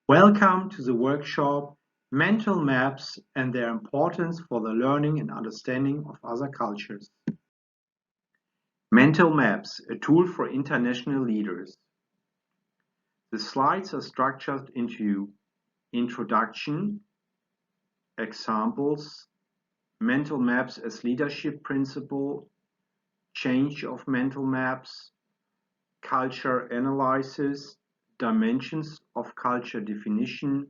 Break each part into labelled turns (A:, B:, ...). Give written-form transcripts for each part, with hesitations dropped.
A: Welcome to the workshop Mental Maps and Their Importance for the Learning and Understanding of Other Cultures. Mental Maps, a tool for international leaders. The slides are structured into introduction, examples, mental maps as leadership principle, change of mental maps, culture analysis, dimensions of culture definition,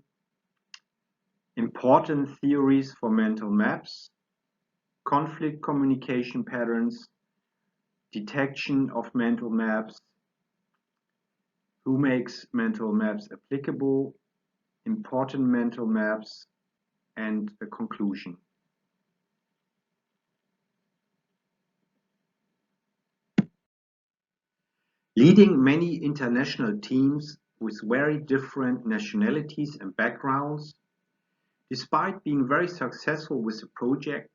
A: important theories for mental maps, conflict communication patterns, detection of mental maps, who makes mental maps applicable, important mental maps, and a conclusion. Leading many international teams with very different nationalities and backgrounds, despite being very successful with the projects,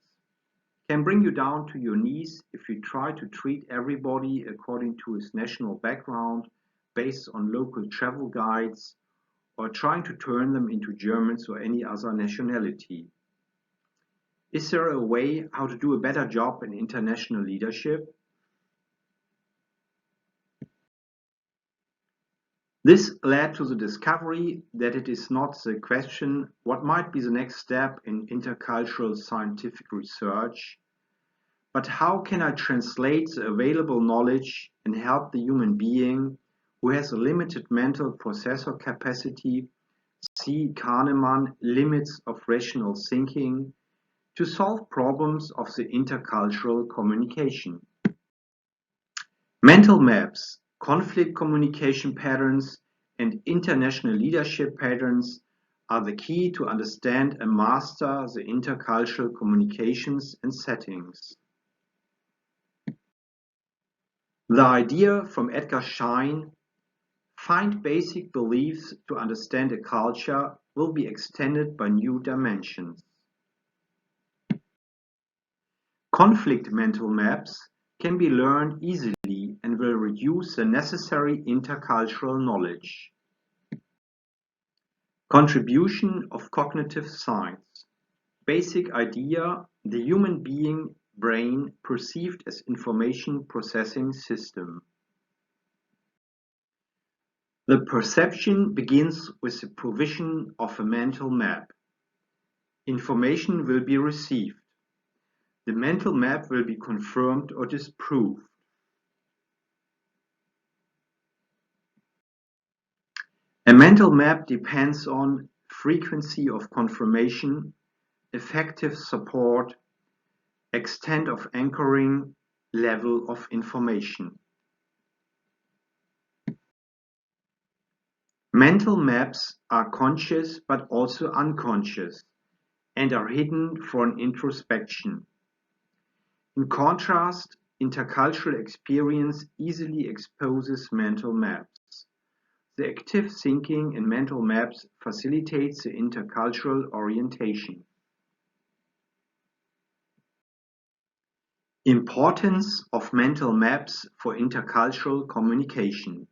A: can bring you down to your knees if you try to treat everybody according to his national background based on local travel guides or trying to turn them into Germans or any other nationality. Is there a way how to do a better job in international leadership? This led to the discovery that it is not the question what might be the next step in intercultural scientific research, but how can I translate the available knowledge and help the human being who has a limited mental processor capacity see Kahneman limits of rational thinking to solve problems of the intercultural communication. Mental maps, conflict communication patterns, and international leadership patterns are the key to understand and master the intercultural communications and settings. The idea from Edgar Schein, find basic beliefs to understand a culture, will be extended by new dimensions. Conflict mental maps can be learned easily and will reduce the necessary intercultural knowledge. Contribution of cognitive science. Basic idea: the human being brain perceived as information processing system. The perception begins with the provision of a mental map. Information will be received. The mental map will be confirmed or disproved. A mental map depends on frequency of confirmation, effective support, extent of anchoring, level of information. Mental maps are conscious but also unconscious and are hidden for an introspection. In contrast, intercultural experience easily exposes mental maps. The active thinking in mental maps facilitates the intercultural orientation. Importance of mental maps for intercultural communication.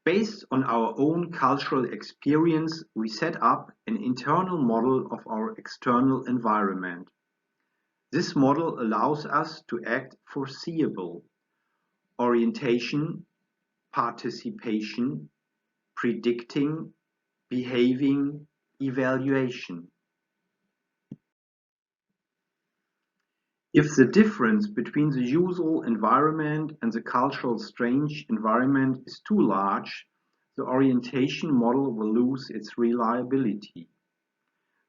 A: Based on our own cultural experience, we set up an internal model of our external environment. This model allows us to act foreseeable, orientation, participation, predicting, behaving, evaluation. If the difference between the usual environment and the cultural strange environment is too large, the orientation model will lose its reliability.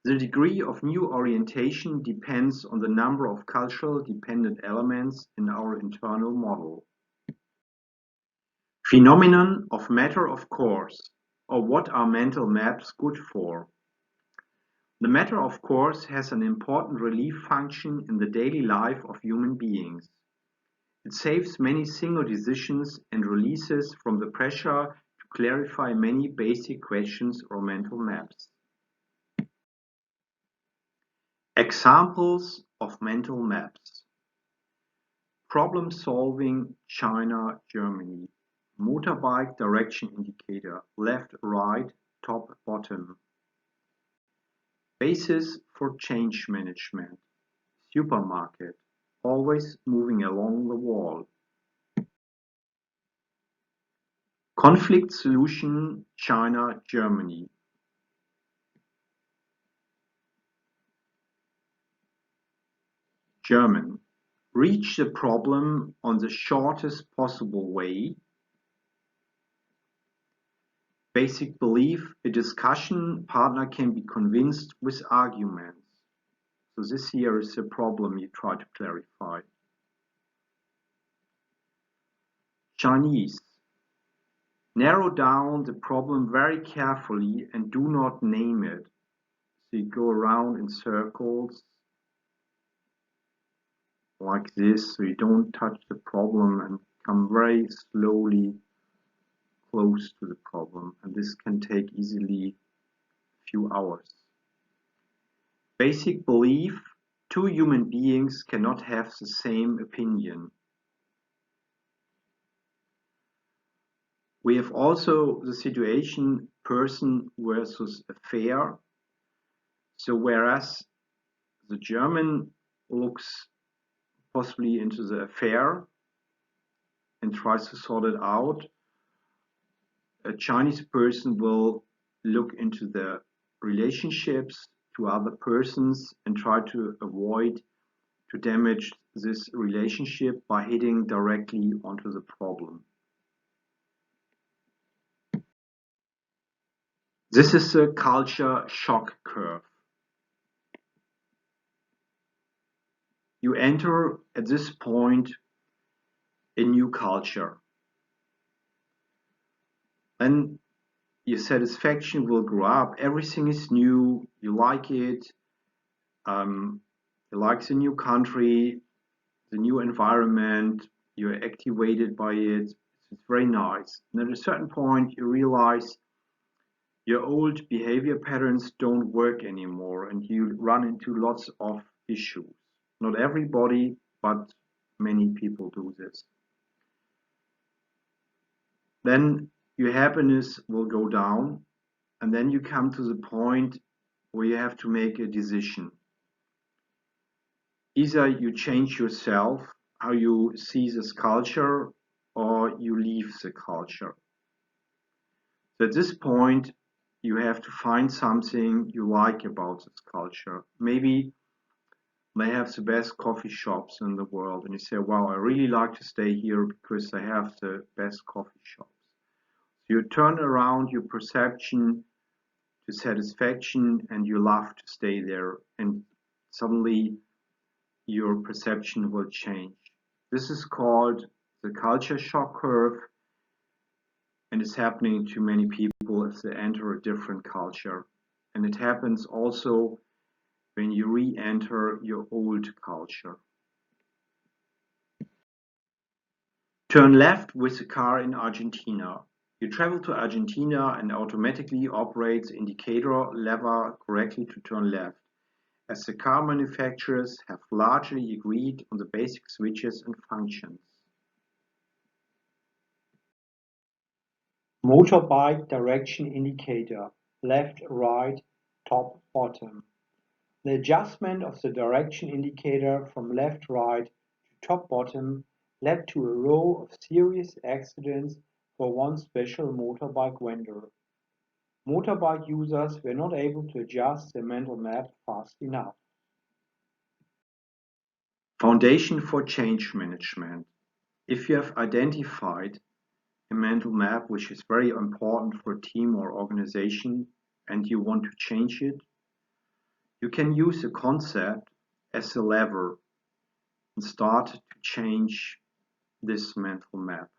A: The degree of new orientation depends on the number of cultural dependent elements in our internal model. Phenomenon of matter of course, or what are mental maps good for? The matter of course has an important relief function in the daily life of human beings. It saves many single decisions and releases from the pressure to clarify many basic questions or mental maps. Examples of mental maps. Problem solving, China, Germany. Motorbike direction indicator, left, right, top, bottom. bottom. Basis for change management. Supermarket, always moving along the wall. Conflict solution, China, Germany. German, reach the problem on the shortest possible way. Basic belief, a discussion partner can be convinced with arguments. So this here is a problem you try to clarify. Chinese, narrow down the problem very carefully and do not name it. So you go around in circles like this, so you don't touch the problem and come very slowly close to the problem, and this can take easily a few hours. Basic belief, two human beings cannot have the same opinion. We have also the situation person versus affair. So whereas the German looks possibly into the affair and tries to sort it out, a Chinese person will look into the relationships to other persons and try to avoid to damage this relationship by hitting directly onto the problem. This is a culture shock curve. You enter at this point a new culture. And your satisfaction will grow up. Everything is new. You like it. You like the new country, the new environment. You're activated by it. It's very nice. And at a certain point, you realize your old behavior patterns don't work anymore, and you run into lots of issues. Not everybody, but many people do this. Then your happiness will go down, and then you come to the point where you have to make a decision. Either you change yourself, how you see this culture, or you leave the culture. So at this point, you have to find something you like about this culture. Maybe they have the best coffee shops in the world, and you say, wow, I really like to stay here because they have the best coffee shops. So you turn around your perception to satisfaction, and you love to stay there, and suddenly your perception will change. This is called the culture shock curve, and it's happening to many people if they enter a different culture. And it happens also when you re-enter your old culture. Turn left with the car in Argentina. You travel to Argentina and automatically operate the indicator lever correctly to turn left, as the car manufacturers have largely agreed on the basic switches and functions. Motorbike direction indicator, left, right, top, bottom. The adjustment of the direction indicator from left, right to top, bottom led to a row of serious accidents for one special motorbike vendor. Motorbike users were not able to adjust their mental map fast enough. Foundation for change management. If you have identified a mental map which is very important for a team or organization and you want to change it, you can use a concept as a lever and start to change this mental map.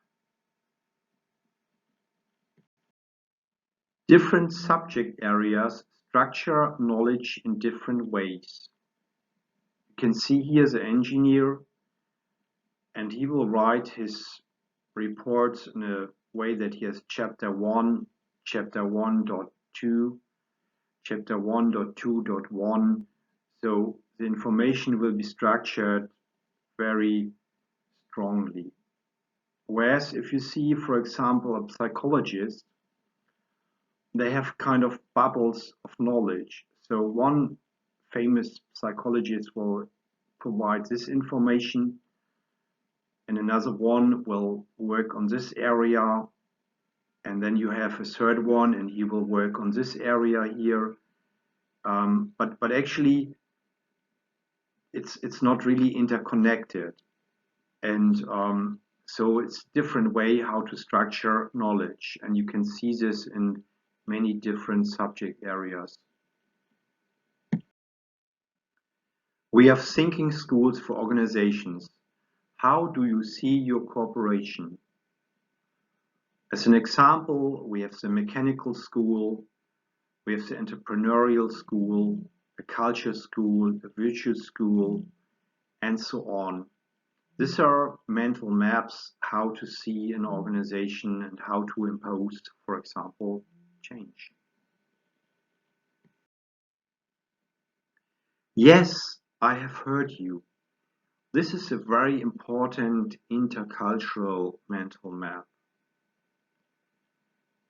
A: Different subject areas structure knowledge in different ways. You can see here the engineer, and he will write his reports in a way that he has chapter 1, chapter 1.2, chapter 1.2.1. So the information will be structured very strongly. Whereas if you see, for example, a psychologist, they have kind of bubbles of knowledge. So one famous psychologist will provide this information, and another one will work on this area, and then you have a third one and he will work on this area here. But actually it's not really interconnected, and so it's different way how to structure knowledge, and you can see this in many different subject areas. We have thinking schools for organizations. How do you see your corporation? As an example, we have the mechanical school, we have the entrepreneurial school, a culture school, a virtue school, and so on. These are mental maps how to see an organization and how to impose, for example, change. Yes, I have heard you. This is a very important intercultural mental map.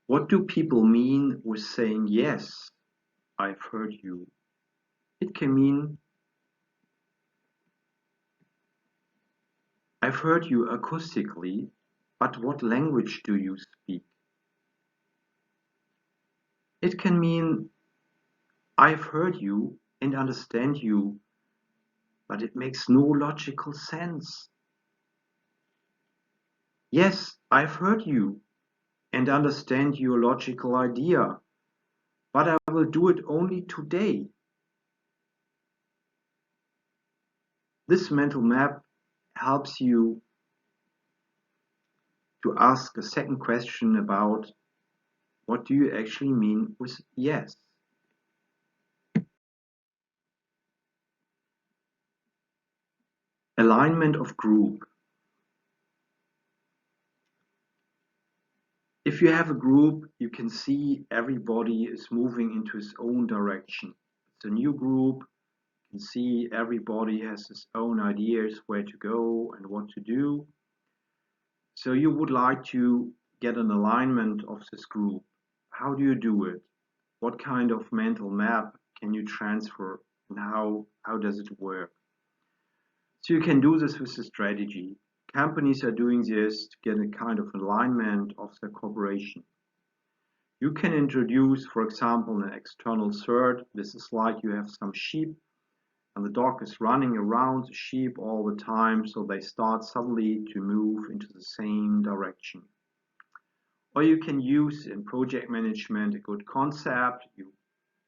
A: What do people mean with saying yes, I've heard you? It can mean I've heard you acoustically, but what language do you speak? It can mean I've heard you and understand you, but it makes no logical sense. Yes, I've heard you and understand your logical idea, but I will do it only today. This mental map helps you to ask a second question about what do you actually mean with yes? Alignment of group. If you have a group, you can see everybody is moving into his own direction. It's a new group. You can see everybody has his own ideas where to go and what to do. So you would like to get an alignment of this group. How do you do it? What kind of mental map can you transfer, and how does it work? So you can do this with a strategy. Companies are doing this to get a kind of alignment of their corporation. You can introduce, for example, an external third. This is like you have some sheep and the dog is running around the sheep all the time, so they start suddenly to move into the same direction. Or you can use in project management a good concept. You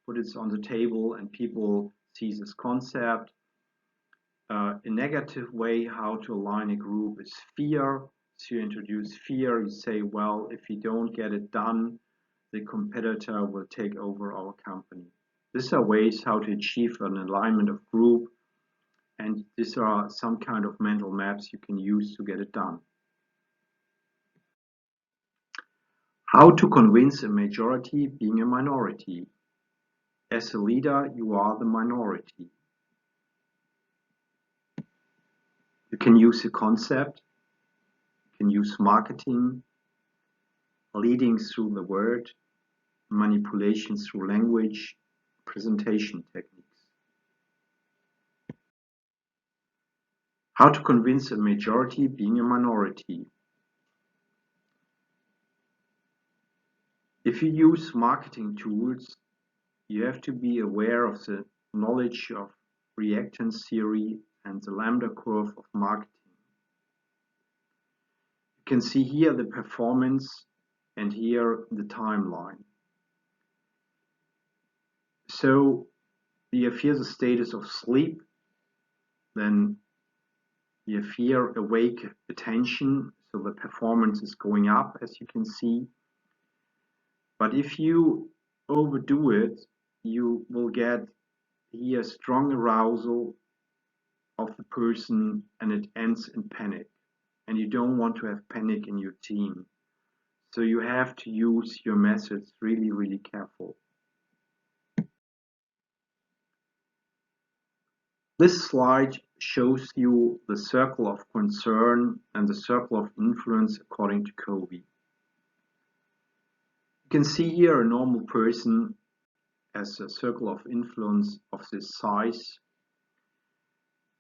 A: put it on the table and people see this concept. A negative way how to align a group is fear. So you introduce fear. You say, well, if you don't get it done, the competitor will take over our company. These are ways how to achieve an alignment of group, and these are some kind of mental maps you can use to get it done. How to convince a majority being a minority. As a leader, you are the minority. You can use a concept, you can use marketing, leading through the word, manipulation through language, presentation techniques. How to convince a majority being a minority. If you use marketing tools, you have to be aware of the knowledge of reactance theory and the lambda curve of marketing. You can see here the performance and here the timeline. So you have here the status of sleep, then you have here awake attention, so the performance is going up, as you can see. But if you overdo it, you will get here strong arousal of the person and it ends in panic. And you don't want to have panic in your team. So you have to use your methods really, really careful. This slide shows you the circle of concern and the circle of influence according to Covey. You can see here a normal person as a circle of influence of this size.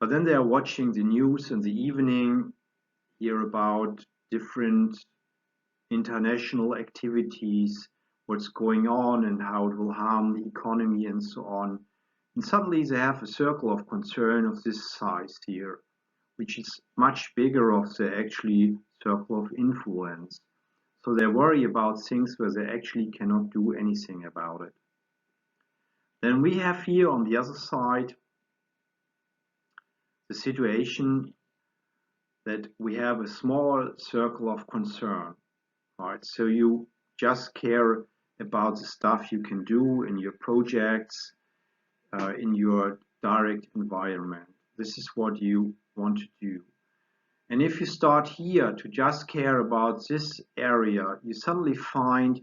A: But then they are watching the news in the evening, hear about different international activities, what's going on and how it will harm the economy and so on. And suddenly they have a circle of concern of this size here, which is much bigger of the actually circle of influence. So they worry about things where they actually cannot do anything about it. Then we have here on the other side the situation that we have a small circle of concern. Right? So you just care about the stuff you can do in your projects, in your direct environment. This is what you want to do. And if you start here to just care about this area, you suddenly find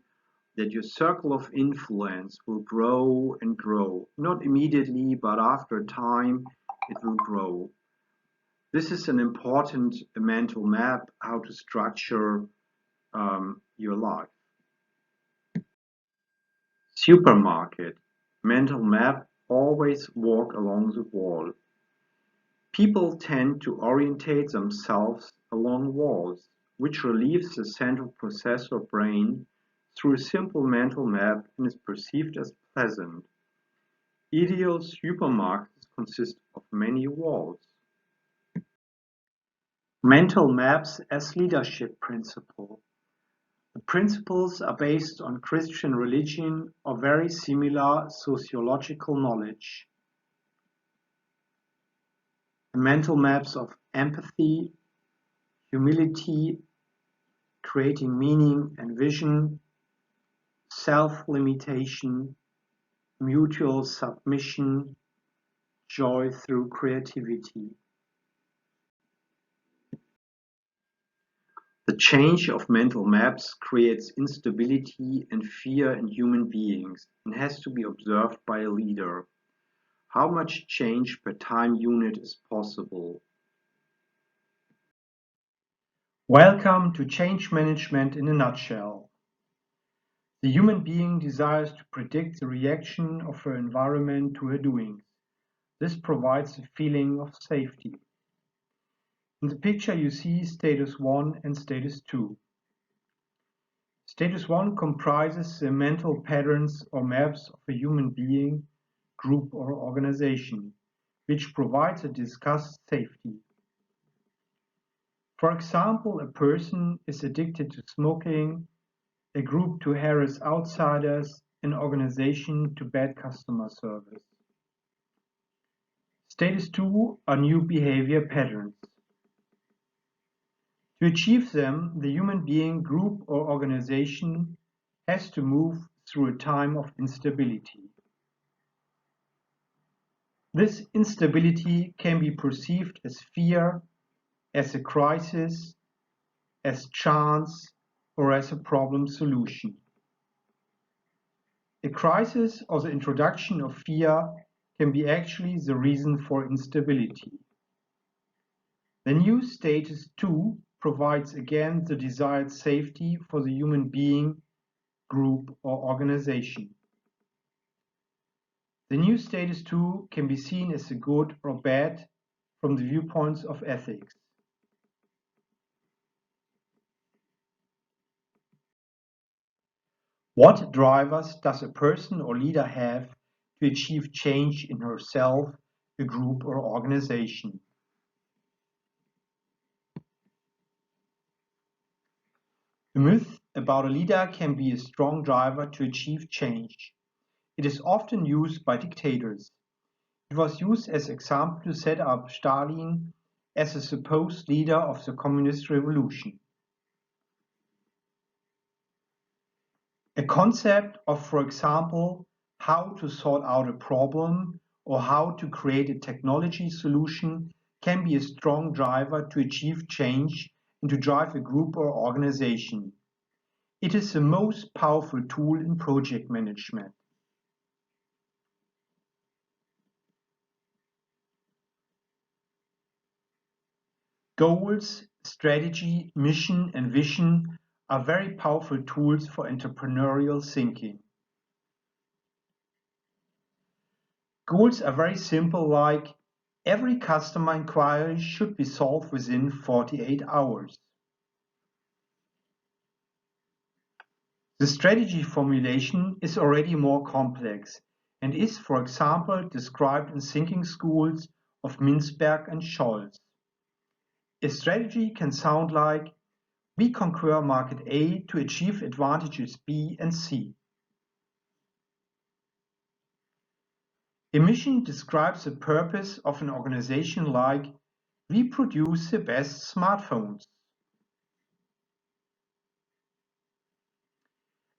A: that your circle of influence will grow and grow. Not immediately, but after a time, it will grow. This is an important mental map how to structure your life. Supermarket. Mental map, always walk along the wall. People tend to orientate themselves along walls, which relieves the central processor brain through a simple mental map and is perceived as pleasant. Ideal supermarkets consist of many walls. Mental maps as leadership principle. The principles are based on Christian religion or very similar sociological knowledge. Mental maps of empathy, humility, creating meaning and vision, self-limitation, mutual submission, joy through creativity. The change of mental maps creates instability and fear in human beings and has to be observed by a leader. How much change per time unit is possible? Welcome to Change Management in a Nutshell. The human being desires to predict the reaction of her environment to her doings. This provides a feeling of safety. In the picture you see status 1 and status 2. Status 1 comprises the mental patterns or maps of a human being, group or organization, which provides a discussed safety. For example, a person is addicted to smoking, a group to harass outsiders, an organization to bad customer service. Status 2 are new behavior patterns. To achieve them, the human being, group or organization has to move through a time of instability. This instability can be perceived as fear, as a crisis, as chance, or as a problem solution. A crisis or the introduction of fear can be actually the reason for instability. The new status 2 provides again the desired safety for the human being, group, or organization. The new status 2 can be seen as a good or bad from the viewpoints of ethics. What drivers does a person or leader have to achieve change in herself, a group, or organization? A myth about a leader can be a strong driver to achieve change. It is often used by dictators. It was used as example to set up Stalin as a supposed leader of the communist revolution. A concept of, for example, how to sort out a problem or how to create a technology solution can be a strong driver to achieve change and to drive a group or organization. It is the most powerful tool in project management. Goals, strategy, mission, and vision are very powerful tools for entrepreneurial thinking. Goals are very simple, like every customer inquiry should be solved within 48 hours. The strategy formulation is already more complex and is, for example, described in thinking schools of Mintzberg and Scholz. A strategy can sound like, we conquer market A to achieve advantages B and C. A mission describes the purpose of an organization like, we produce the best smartphones.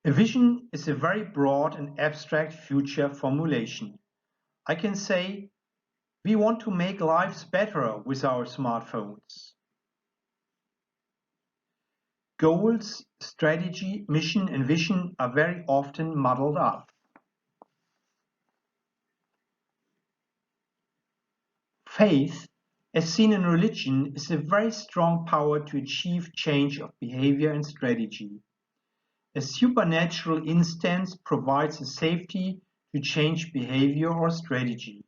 A: A vision is a very broad and abstract future formulation. I can say, we want to make lives better with our smartphones. Goals, strategy, mission, and vision are very often muddled up. Faith, as seen in religion, is a very strong power to achieve change of behavior and strategy. A supernatural instance provides a safety to change behavior or strategy.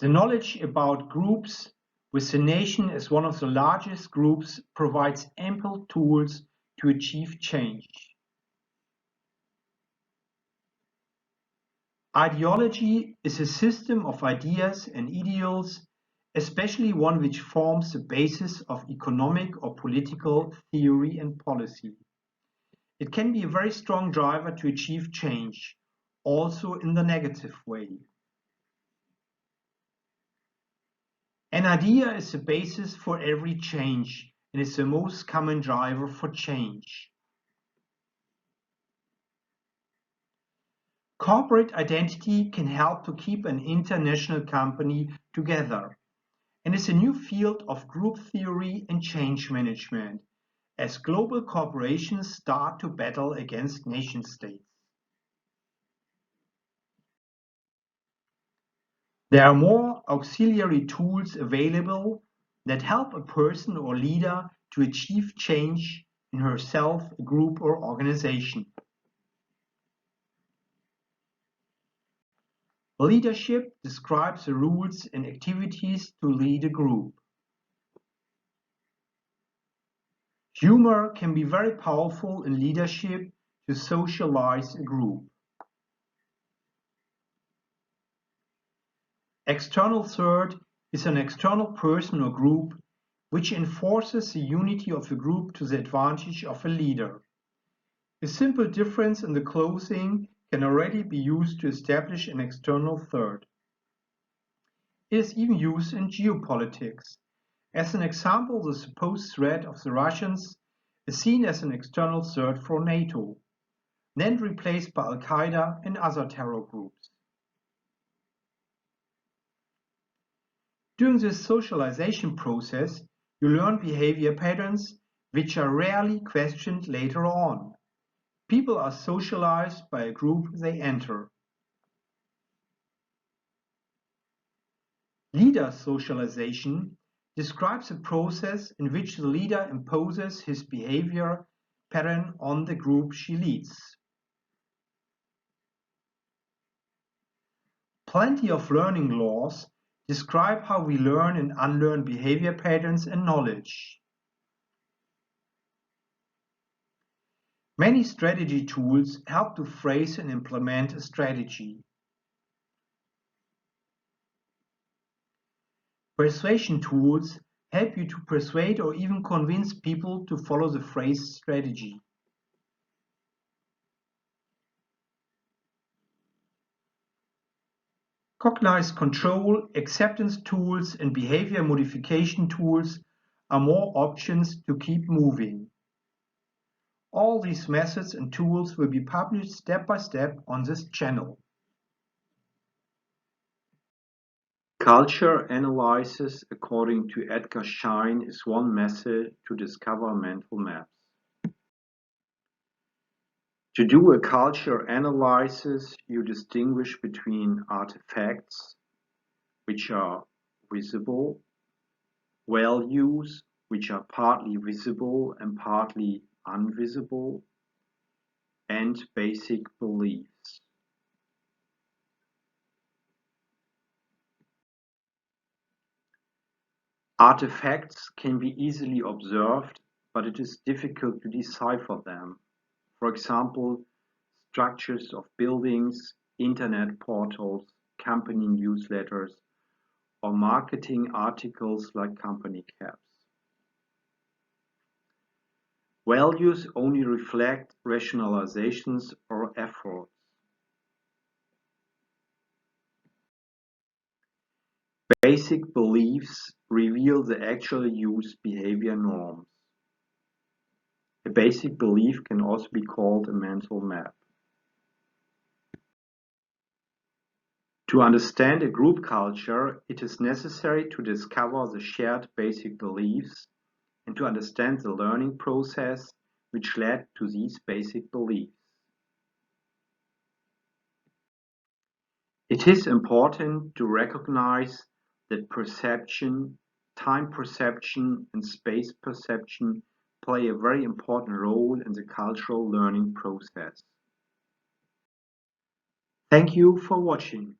A: The knowledge about groups, with the nation as one of the largest groups, provides ample tools to achieve change. Ideology is a system of ideas and ideals, especially one which forms the basis of economic or political theory and policy. It can be a very strong driver to achieve change, also in the negative way. An idea is the basis for every change and is the most common driver for change. Corporate identity can help to keep an international company together and is a new field of group theory and change management as global corporations start to battle against nation-states. There are more auxiliary tools available that help a person or leader to achieve change in herself, a group, or organization. Leadership describes the rules and activities to lead a group. Humor can be very powerful in leadership to socialize a group. External third is an external person or group which enforces the unity of the group to the advantage of a leader. A simple difference in the clothing can already be used to establish an external third. It is even used in geopolitics. As an example, the supposed threat of the Russians is seen as an external threat for NATO, then replaced by Al-Qaeda and other terror groups. During this socialization process, you learn behavior patterns which are rarely questioned later on. People are socialized by a group they enter. Leader socialization describes a process in which the leader imposes his behavior pattern on the group she leads. Plenty of learning laws describe how we learn and unlearn behavior patterns and knowledge. Many strategy tools help to phrase and implement a strategy. Persuasion tools help you to persuade or even convince people to follow the phrased strategy. Cognized control, acceptance tools, and behavior modification tools are more options to keep moving. All these methods and tools will be published step by step on this channel. Culture analysis, according to Edgar Schein, is one method to discover mental maps. To do a culture analysis, you distinguish between artifacts, which are visible, values, which are partly visible and partly invisible, and basic beliefs. Artifacts can be easily observed, but it is difficult to decipher them. For example, structures of buildings, internet portals, company newsletters, or marketing articles like company caps. Values only reflect rationalizations or efforts. Basic beliefs reveal the actual used behavior norms. A basic belief can also be called a mental map. To understand a group culture, it is necessary to discover the shared basic beliefs and to understand the learning process which led to these basic beliefs. It is important to recognize that perception, time perception, and space perception play a very important role in the cultural learning process. Thank you for watching.